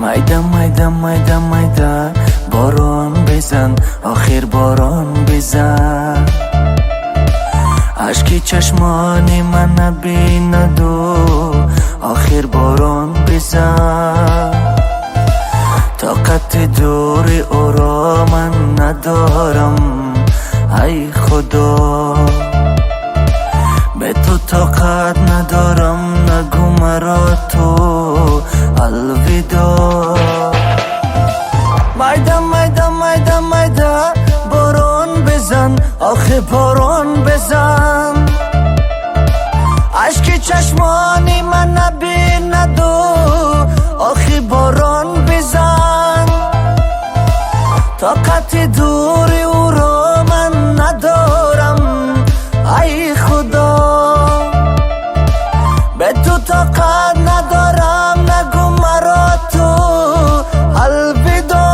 майда майда майда майда борон безан, охир борон безан. ашки чашмони ман набинаду, охир борон безан. тоқати дури ӯро ман надорам, ай худо бе ту тоқат надорам, нагу маро ту алвидо. майда майда майда майда борон безан, охи борон безан. ашки чашмони ман набинаду, охи борон безан. тоқати дури ӯро ман надорам, ай худо бе ту тоқат надорам, нагу маро ту алвидо.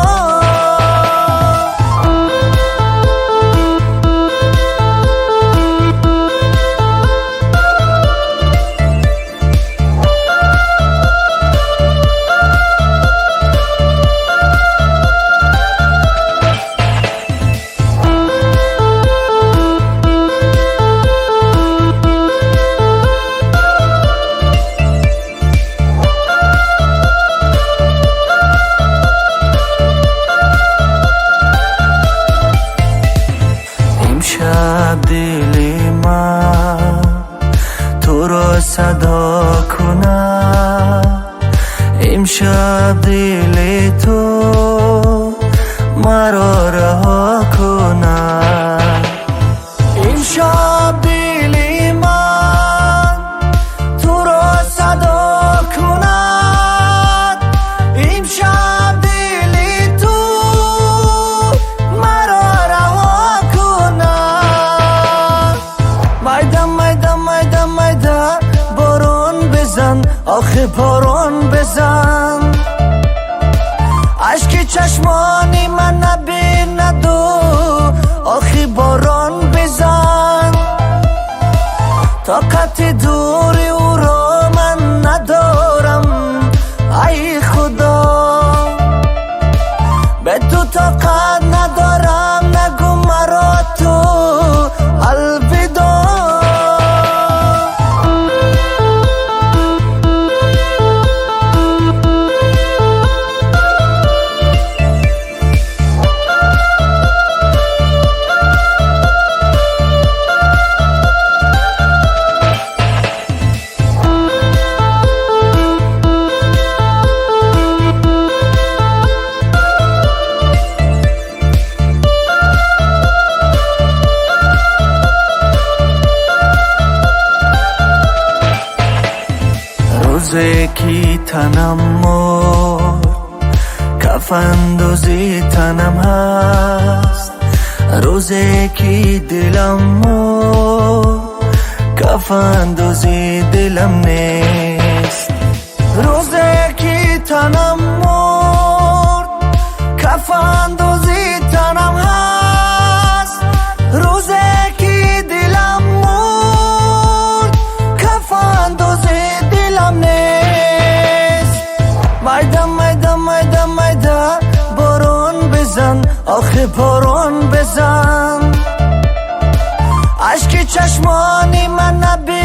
دلی من تو را صدا کنم، امشب دل تو مرا رها کنم. امشب دل من تو را صدا کند، امشب دل تو مرا رها کند. майда майда майда майда борон безан, охи борон безан. ашки чашмони ман набинаду, охи борон безан. тоқати дури ӯро ман надорам, ай худо бе ту тоқат надорам, нагу маро ту алвидо. روزی که تنم مرد، کفن دوزی تنم هست. روزی که دلم مرد، کفن دوزی دلم نیست. روزی که تنم مرد، کفن دوزی تنم هست. روزی که دلم مرد، کفن دوزی دلم نیست. майда майда майда майда борон безан, охи борон безан. ашки чашмони ман наби